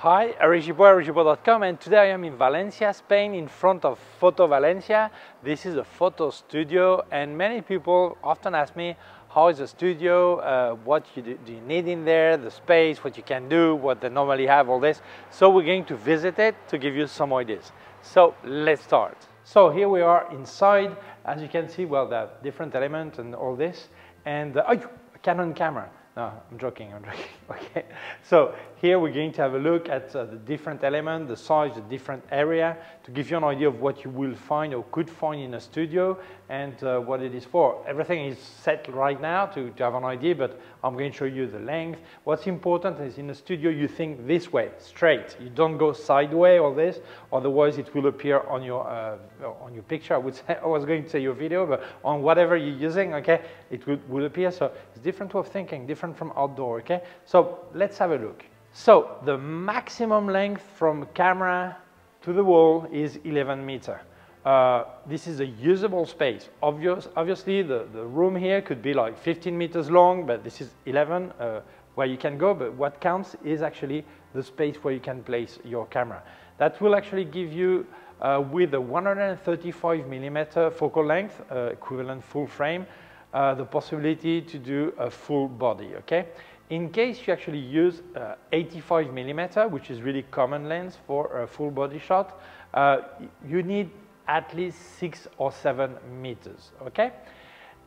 Hi, I'm Gibaud, Gibaud.com, and today I am in Valencia, Spain, in front of Photo Valencia. This is a photo studio, and many people often ask me, how is a studio, what do you need in there, the space, what you can do, what they normally have, all this. So we're going to visit it to give you some ideas. So let's start. So here we are inside. As you can see, well, there are different elements and all this. And, oh, Canon camera. No, I'm joking, okay. So here we're going to have a look at the different element, the size, the different area, to give you an idea of what you will find or could find in a studio and what it is for. Everything is set right now to have an idea, but I'm going to show you the length. What's important is in a studio you think this way, straight. You don't go sideways or this, otherwise it will appear on your picture. I was going to say your video, but on whatever you're using, okay, it will appear. So it's different way of thinking, different from outdoor, okay? So let's have a look. So the maximum length from camera to the wall is 11 meters. This is a usable space. Obviously, the room here could be like 15 meters long, but this is 11 where you can go. But what counts is actually the space where you can place your camera. That will actually give you, with a 135 millimeter focal length, equivalent full frame, the possibility to do a full body, okay? In case you actually use 85 millimeter, which is really common lens for a full body shot, you need at least 6 or 7 meters, okay?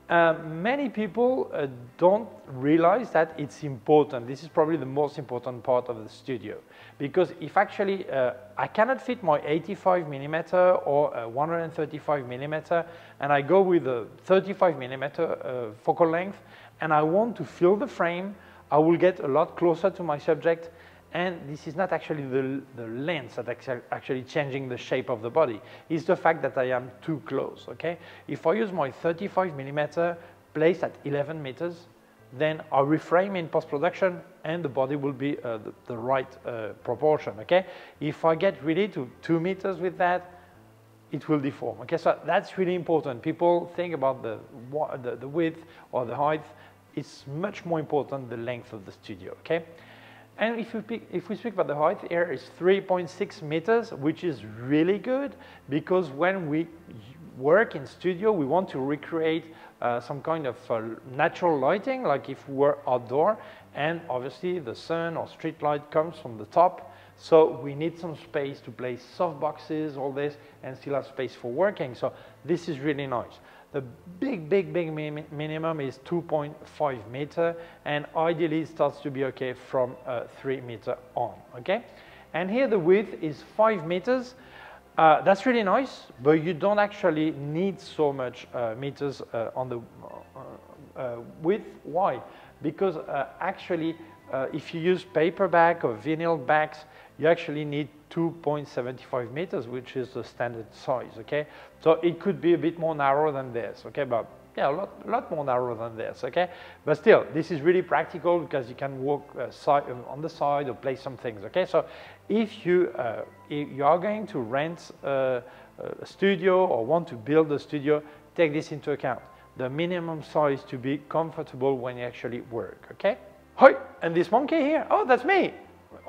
Many people don't realize that it's important. This is probably the most important part of the studio, because if actually I cannot fit my 85 millimeter or 135 millimeter, and I go with a 35 millimeter focal length, and I want to fill the frame, I will get a lot closer to my subject, and this is not actually the lens that actually changing the shape of the body. It's the fact that I am too close, okay? If I use my 35 millimeter placed at 11 meters, then I reframe in post-production and the body will be the right proportion, okay? If I get really to 2 meters with that, it will deform, okay? So that's really important. People think about the width or the height. It's much more important the length of the studio, okay? And if we speak about the height, here is 3.6 meters, which is really good, because when we work in studio, we want to recreate some kind of natural lighting, like if we were outdoor, and obviously the sun or street light comes from the top, so we need some space to place soft boxes, all this, and still have space for working. So this is really nice. The big minimum is 2.5 meter, and ideally it starts to be okay from 3 meter on, okay? And here the width is 5 meters. That's really nice, but you don't actually need so much meters on the width. Why? Because actually, if you use paperback or vinyl backs, you actually need 2.75 meters, which is the standard size, okay? So it could be a bit more narrow than this, okay? But yeah, a lot more narrow than this, okay? But still, this is really practical because you can walk on the side or place some things, okay? So if you are going to rent a studio or want to build a studio, take this into account. The minimum size to be comfortable when you actually work, okay? Hi, and this monkey here, oh, that's me.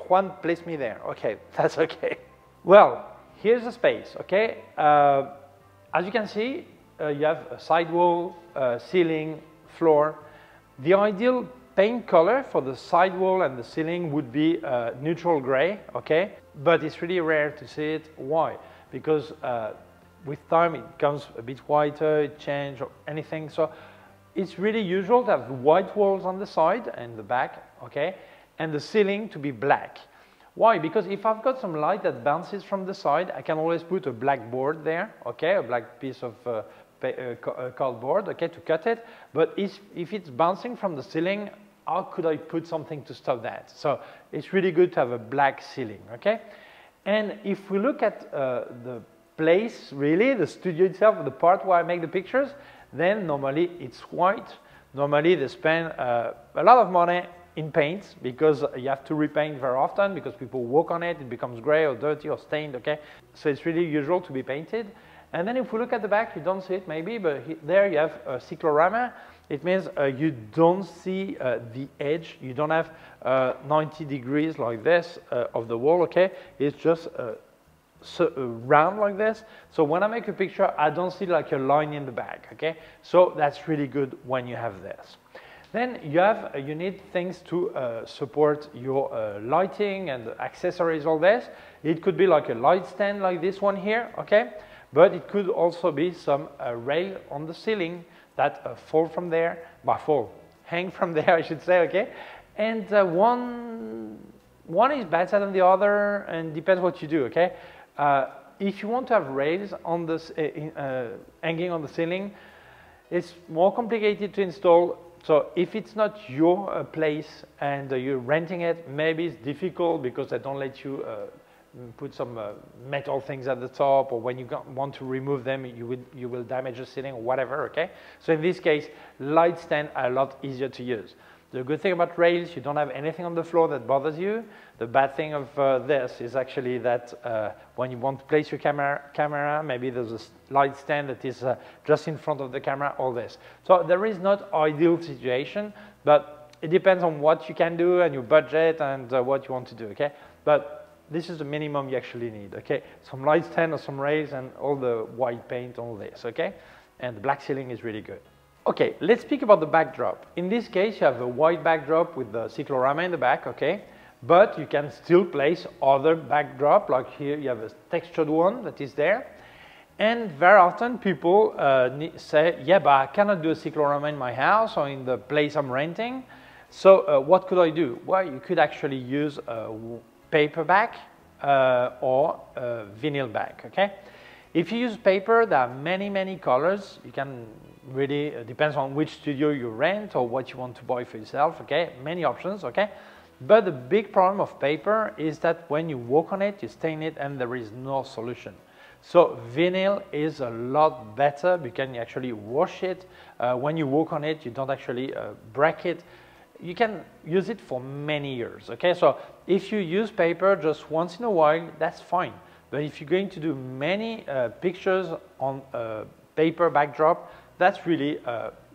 Juan placed me there, okay, that's okay. Well, here's the space, okay? As you can see, you have a sidewall, ceiling, floor. The ideal paint color for the sidewall and the ceiling would be neutral gray, okay? But it's really rare to see it. Why? Because with time it becomes a bit whiter, it changes or anything. So it's really usual to have white walls on the side and the back, okay? And the ceiling to be black. Why? Because if I've got some light that bounces from the side, I can always put a black board there, okay? A black piece of cardboard, okay, to cut it. But if it's bouncing from the ceiling, how could I put something to stop that? So it's really good to have a black ceiling, okay? And if we look at the place, really, the studio itself, the part where I make the pictures, then normally it's white. Normally they spend a lot of money in paint, because you have to repaint very often because people walk on it, it becomes gray or dirty or stained, okay? So it's really usual to be painted. And then if we look at the back, you don't see it maybe, but there you have a cyclorama. It means you don't see the edge. You don't have 90 degrees like this of the wall, okay? It's just round like this. So when I make a picture, I don't see like a line in the back, okay? So that's really good when you have this. Then you need things to support your lighting and accessories, all this. It could be like a light stand like this one here, okay? But it could also be some rail on the ceiling that fall from there, hang from there, I should say, okay? And one is better than the other, and depends what you do, okay? If you want to have rails on this hanging on the ceiling, it's more complicated to install. So if it's not your place and you're renting it, maybe it's difficult because they don't let you put some metal things at the top, or when you want to remove them, you will damage the ceiling or whatever, okay? So in this case, light stands are a lot easier to use. The good thing about rails, you don't have anything on the floor that bothers you. The bad thing of this is actually that when you want to place your camera, maybe there's a light stand that is just in front of the camera, all this. So there is not ideal situation, but it depends on what you can do and your budget and what you want to do, okay? But this is the minimum you actually need, okay? Some light stand or some rails and all the white paint, all this, okay? And the black ceiling is really good. Okay, let's speak about the backdrop. In this case, you have a white backdrop with the cyclorama in the back, okay? But you can still place other backdrop, like here you have a textured one that is there. And very often people say, yeah, but I cannot do a cyclorama in my house or in the place I'm renting. So what could I do? Well, you could actually use a paper back or a vinyl back, okay? If you use paper, there are many colors. You can really, depends on which studio you rent or what you want to buy for yourself, okay? Many options, okay? But the big problem of paper is that when you work on it, you stain it and there is no solution. So vinyl is a lot better. You can actually wash it. When you work on it, you don't actually break it. You can use it for many years, okay? So if you use paper just once in a while, that's fine. But if you're going to do many pictures on paper backdrop, that's really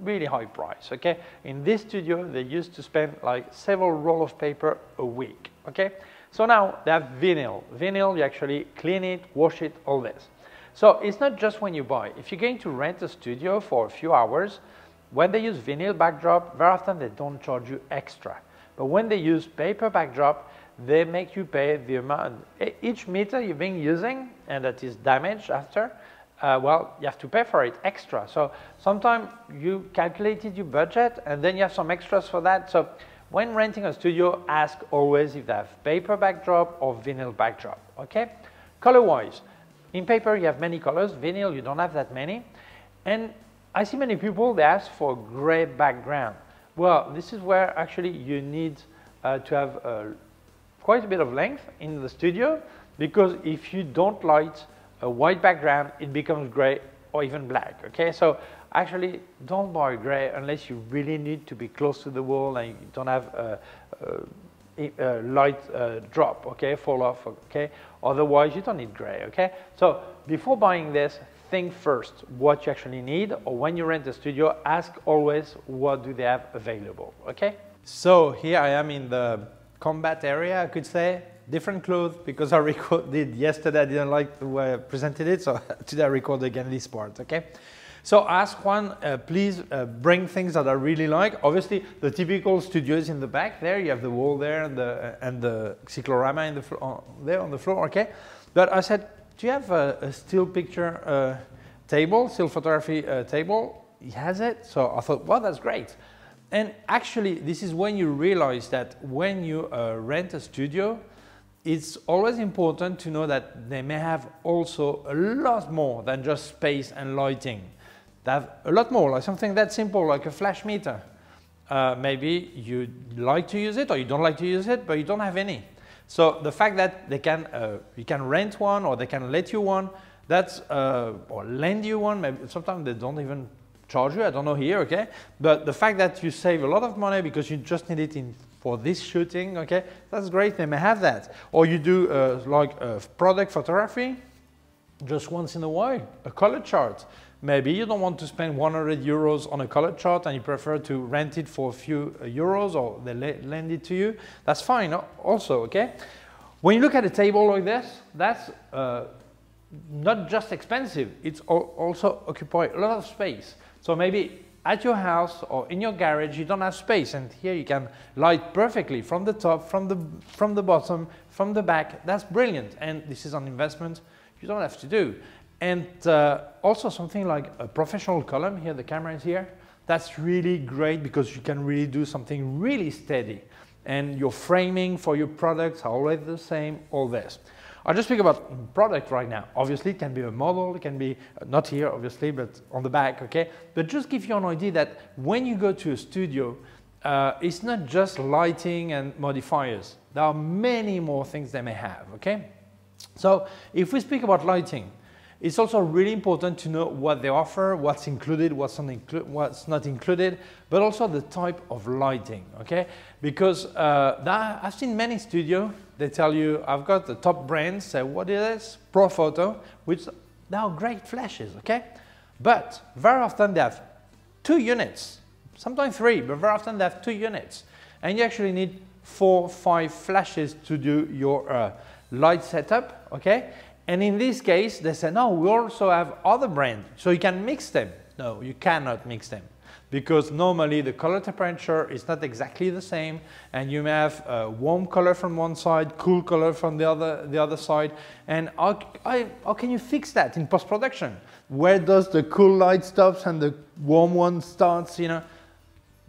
really high price, okay? In this studio, they used to spend like several rolls of paper a week, okay? So now they have vinyl. Vinyl, you actually clean it, wash it, all this. So it's not just when you buy. If you're going to rent a studio for a few hours, when they use vinyl backdrop, very often they don't charge you extra. But when they use paper backdrop, they make you pay the amount. Each meter you've been using and that is damaged after, well, you have to pay for it extra. So sometimes you calculated your budget and then you have some extras for that. So when renting a studio, ask always if they have paper backdrop or vinyl backdrop, okay? Color-wise, in paper you have many colors, vinyl you don't have that many. And I see many people, they ask for gray background. Well, this is where actually you need to have quite a bit of length in the studio, because if you don't light a white background, it becomes gray or even black, okay? So actually don't buy gray unless you really need to be close to the wall and you don't have a light drop, okay, fall off, okay? Otherwise you don't need gray, okay? So before buying this, think first what you actually need, or when you rent a studio, ask always what do they have available, okay? So here I am in the combat area, I could say. Different clothes, because I recorded yesterday, I didn't like the way I presented it, so today I record again this part, okay? So ask one, please bring things that I really like. Obviously, the typical studio is in the back there. You have the wall there and the cyclorama in the there on the floor, okay? But I said, do you have a still picture table, still photography table? He has it, so I thought, well, that's great. And actually, this is when you realize that when you rent a studio, it's always important to know that they may have also a lot more than just space and lighting. They have a lot more, like something that simple, like a flash meter. Maybe you like to use it or you don't like to use it, but you don't have any. So the fact that they can, you can rent one or they can let you one, that's, or lend you one, maybe sometimes they don't even charge you, I don't know here, okay? But the fact that you save a lot of money because you just need it for this shooting, okay, that's great, they may have that. Or you do like product photography, just once in a while, a color chart. Maybe you don't want to spend 100 euros on a color chart and you prefer to rent it for a few euros, or they lend it to you. That's fine also, okay? When you look at a table like this, that's not just expensive, it's also occupy a lot of space. So maybe at your house or in your garage you don't have space, and here you can light perfectly from the top, from the bottom, from the back. That's brilliant, and this is an investment you don't have to do. And also something like a professional column, here the camera is here, that's really great because you can really do something really steady, and your framing for your products are always the same, all this. I'll just speak about product right now. Obviously, it can be a model, it can be, not here obviously, but on the back, okay? But just give you an idea that when you go to a studio, it's not just lighting and modifiers. There are many more things they may have, okay? So if we speak about lighting, it's also really important to know what they offer, what's included, what's not included, but also the type of lighting, okay? Because I've seen many studios, they tell you, I've got the top brands, say, what is this? Pro Photo, which they are great flashes, okay? But very often they have 2 units, sometimes 3, but very often they have 2 units. And you actually need 4, 5 flashes to do your light setup, okay? And in this case, they say, no, we also have other brands, so you can mix them. No, you cannot mix them, because normally the color temperature is not exactly the same, and you may have warm color from one side, cool color from the other side. And how can you fix that in post-production? Where does the cool light stops and the warm one starts, you know?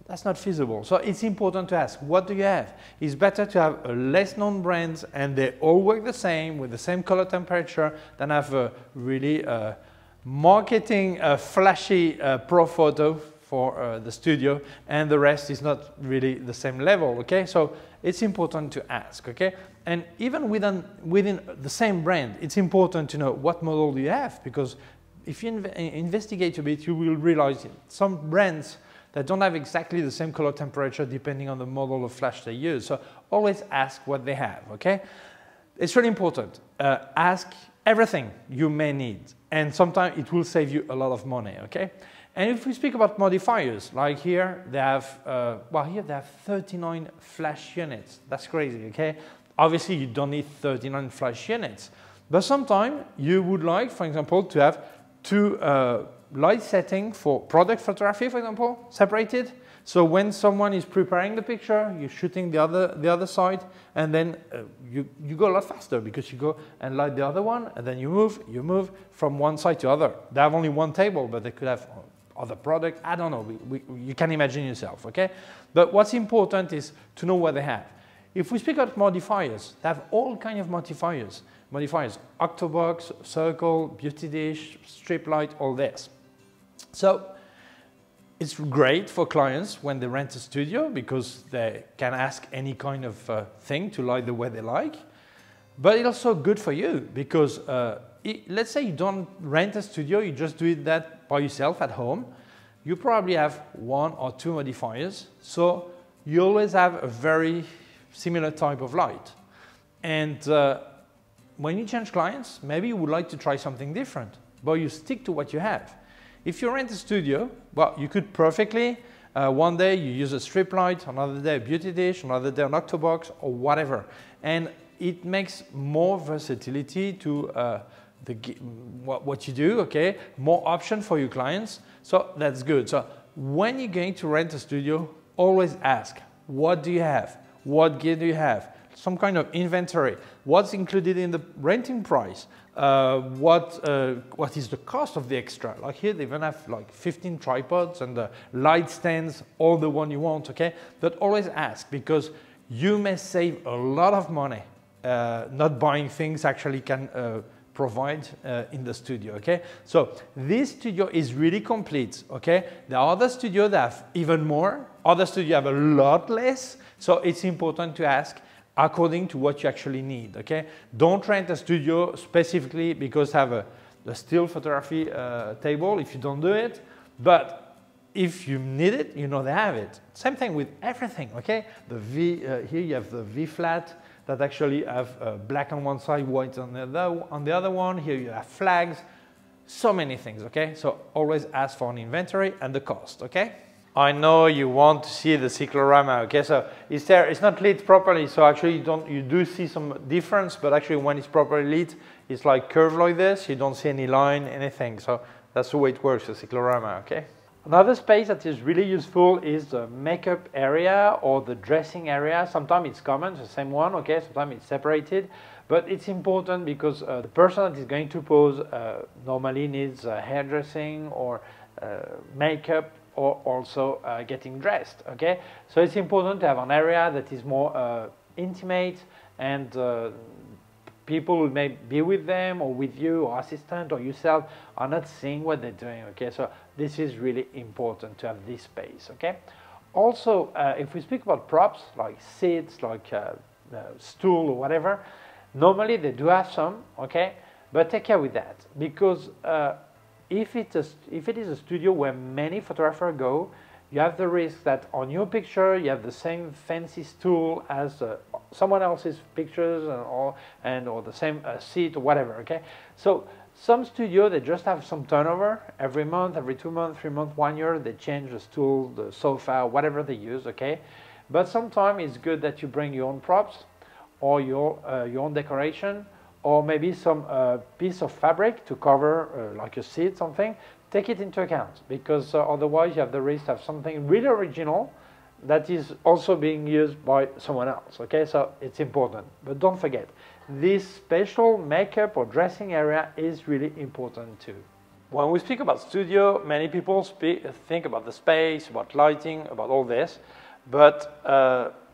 That's not feasible. So it's important to ask, what do you have? It's better to have a less known brands and they all work the same with the same color temperature than have a really marketing flashy Pro Photo for the studio, and the rest is not really the same level, okay? So it's important to ask, okay? And even within the same brand, it's important to know what model do you have, because if you investigate a bit, you will realize some brands that don't have exactly the same color temperature depending on the model of flash they use. So always ask what they have, okay? It's really important. Ask everything you may need, and sometimes it will save you a lot of money, okay? And if we speak about modifiers, like here they have, here they have 39 flash units. That's crazy, okay? Obviously you don't need 39 flash units, but sometimes you would like, for example, to have 2 light setting for product photography, for example, separated. So when someone is preparing the picture, you're shooting the other side, and then you go a lot faster because you go and light the other one, and then you move from one side to other. They have only one table, but they could have other product. I don't know. You can imagine yourself, okay? But what's important is to know what they have. If we speak about modifiers, they have all kinds of modifiers. Octobox, circle, beauty dish, strip light, all this. So it's great for clients when they rent a studio because they can ask any kind of thing to light the way they like. But it's also good for you because let's say you don't rent a studio, you just do that by yourself at home. You probably have 1 or 2 modifiers. So you always have a very similar type of light. And when you change clients, maybe you would like to try something different, but you stick to what you have. If you rent a studio, well, you could perfectly, one day you use a strip light, another day a beauty dish, another day an octobox, or whatever. And it makes more versatility to what you do, okay? More option for your clients, so that's good. So when you're going to rent a studio, always ask, what do you have? What gear do you have? Some kind of inventory. What's included in the renting price? What is the cost of the extra? Like here, they even have like 15 tripods and the light stands, all the one you want, okay? But always ask, because you may save a lot of money not buying things actually can provide in the studio, okay? So this studio is really complete, okay? There are other studios that have even more. Other studios have a lot less. So it's important to ask according to what you actually need, okay? Don't rent a studio specifically because have a still photography table if you don't do it. But if you need it, you know they have it. Same thing with everything, okay? The V, here you have the V flat. that actually have black on one side, white on the other one. Here you have flags, so many things, okay? So always ask for an inventory and the cost, okay? I know you want to see the cyclorama, okay? So it's not lit properly, so actually you do see some difference, but actually when it's properly lit, it's like curved like this. You don't see any line, anything. So that's the way it works, the cyclorama, okay? Another space that is really useful is the makeup area or the dressing area. Sometimes it's common, the same one, okay? Sometimes it's separated, but it's important because the person that is going to pose normally needs hairdressing or makeup, or also getting dressed, okay? So it's important to have an area that is more intimate, and people who may be with them or with you or assistant or yourself are not seeing what they're doing, okay? So this is really important to have this space, okay? Also, if we speak about props like seats, like stool or whatever, normally they do have some, okay? But take care with that, because if it is a studio where many photographers go, you have the risk that on your picture you have the same fancy stool as someone else's pictures or the same seat or whatever, okay? So some studio, they just have some turnover every month, every 2 months, 3 months, 1 year, they change the stool, the sofa, whatever they use, okay? But sometimes it's good that you bring your own props or your own decoration, or maybe some piece of fabric to cover like a seat, something. Take it into account, because otherwise you have the risk of something really original that is also being used by someone else, okay? So it's important, but don't forget, this special makeup or dressing area is really important too. When we speak about studio, many people think about the space, about lighting, about all this, but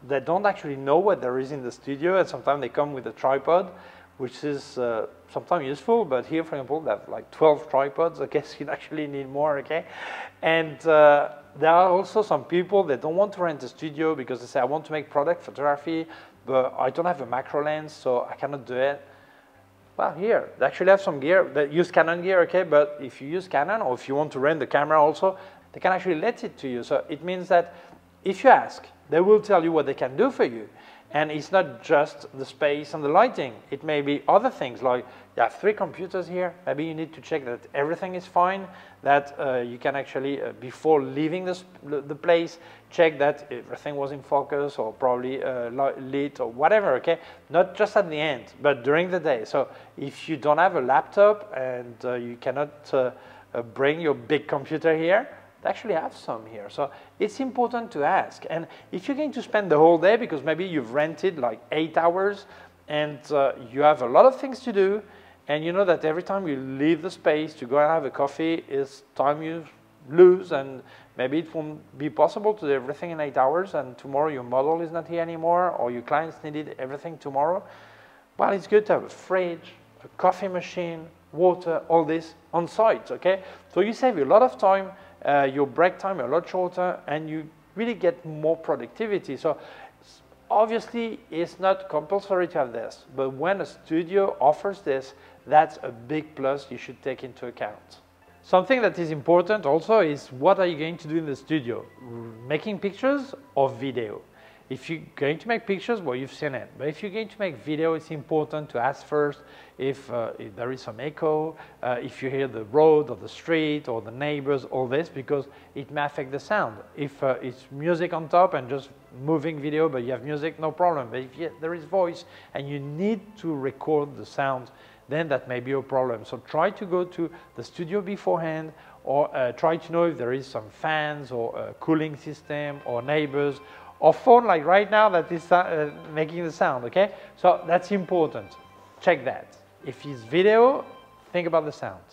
they don't actually know what there is in the studio, and sometimes they come with a tripod, which is sometimes useful, but here, for example, they have like 12 tripods. I guess you actually need more, okay? And there are also some people that don't want to rent a studio because they say, I want to make product photography, but I don't have a macro lens, so I cannot do it. Well, here, they actually have some gear that use Canon gear, okay? But if you use Canon, or if you want to rent the camera also, they can actually let it to you. So it means that if you ask, they will tell you what they can do for you. And it's not just the space and the lighting. It may be other things, like you have 3 computers here. Maybe you need to check that everything is fine, that you can actually, before leaving the place, check that everything was in focus or probably lit or whatever, okay? Not just at the end, but during the day. So if you don't have a laptop and you cannot bring your big computer here, they actually have some here. So it's important to ask. And if you're going to spend the whole day, because maybe you've rented like 8 hours and you have a lot of things to do, and you know that every time you leave the space to go and have a coffee is time you lose, and maybe it won't be possible to do everything in 8 hours, and tomorrow your model is not here anymore, or your clients needed everything tomorrow. Well, it's good to have a fridge, a coffee machine, water, all this on site, okay? So you save a lot of time. Your break time a lot shorter, and you really get more productivity. So obviously it's not compulsory to have this, but when a studio offers this, that's a big plus you should take into account. Something that is important also is, what are you going to do in the studio? Making pictures or video? If you're going to make pictures, well, you've seen it. But if you're going to make video, it's important to ask first if there is some echo, if you hear the road or the street or the neighbors, all this, because it may affect the sound. If it's music on top and just moving video, but you have music, no problem. But if there is voice and you need to record the sound, then that may be a problem. So try to go to the studio beforehand, or try to know if there is some fans or a cooling system or neighbors, or phone like right now that is making the sound, okay? So that's important. Check that. If it's video, think about the sound.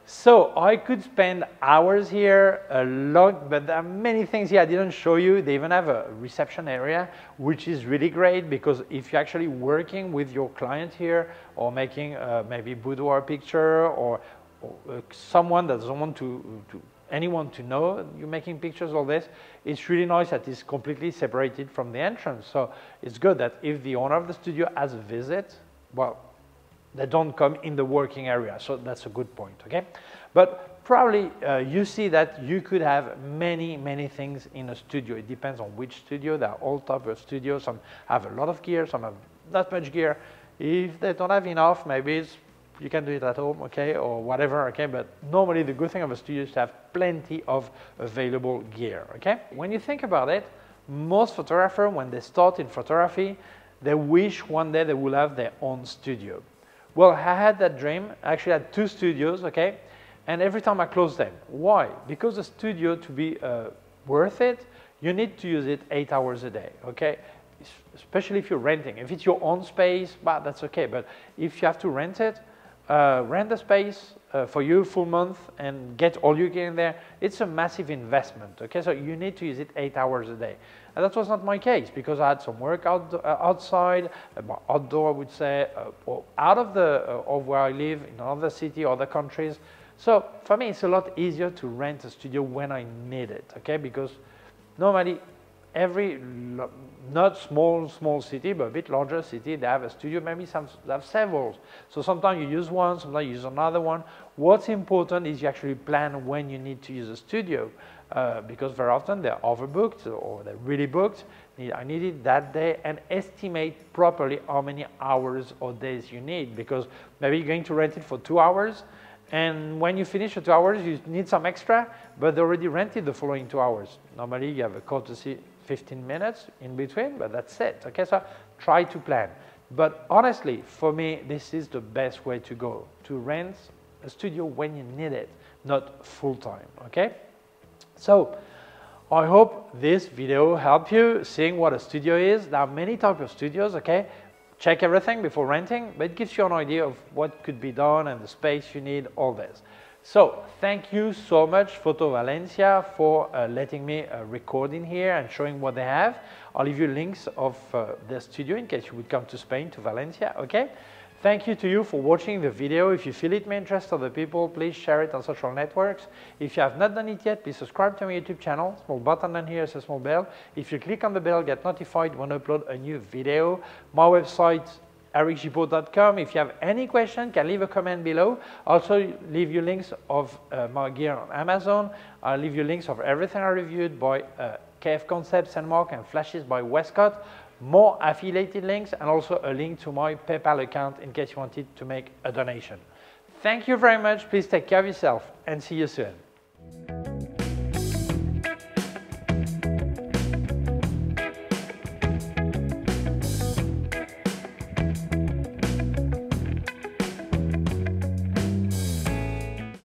So I could spend hours here, a lot, but there are many things here I didn't show you. They even have a reception area, which is really great, because if you're actually working with your client here, or making maybe boudoir picture, or someone that doesn't want anyone to know you're making pictures, all this, it's really nice that it's completely separated from the entrance. So it's good that if the owner of the studio has a visit, well, they don't come in the working area. So that's a good point, okay? But probably you see that you could have many, many things in a studio. It depends on which studio. There are all types of studios. Some have a lot of gear, some have not much gear. If they don't have enough, maybe you can do it at home, okay, or whatever, okay, but normally the good thing of a studio is to have plenty of available gear, okay? When you think about it, most photographers, when they start in photography, they wish one day they will have their own studio. Well, I had that dream. I actually had 2 studios, okay, and every time I closed them. Why? Because the studio, to be worth it, you need to use it 8 hours a day, okay? Especially if you're renting. If it's your own space, bah, that's okay. But if you have to rent it, rent the space for you full month and get all your gear in there, it's a massive investment, okay? So you need to use it 8 hours a day. And that was not my case because I had some work outside, outdoor, I would say, or out of where I live in another city, other countries. So for me, it's a lot easier to rent a studio when I need it, okay? Because normally, every, not small city, but a bit larger city, they have a studio, maybe they have several. So sometimes you use one, sometimes you use another one. What's important is you actually plan when you need to use a studio, because very often they're overbooked or they're really booked. I need it that day, and estimate properly how many hours or days you need, because maybe you're going to rent it for 2 hours, and when you finish the 2 hours, you need some extra, but they already rented the following 2 hours. Normally, you have a courtesy 15 minutes in between, but that's it, okay? So try to plan. But honestly, for me, this is the best way to go, to rent a studio when you need it, not full-time, okay? So I hope this video helped you seeing what a studio is. There are many types of studios, okay? Check everything before renting, but it gives you an idea of what could be done and the space you need, all this. So thank you so much, Photo Valencia, for letting me record in here and showing what they have. I'll leave you links of their studio in case you would come to Spain, to Valencia, okay? Thank you to you for watching the video. If you feel it may interest other people, please share it on social networks. If you have not done it yet, please subscribe to my YouTube channel. Small button down here is a small bell. If you click on the bell, get notified when I upload a new video. My website, ericgibaud.com. If you have any question, can leave a comment below. Also leave you links of my gear on Amazon. I'll leave you links of everything I reviewed by K&F Concept, Sandmarc, and Flashes by Westcott. More affiliated links, and also a link to my PayPal account in case you wanted to make a donation. Thank you very much. Please take care of yourself and see you soon.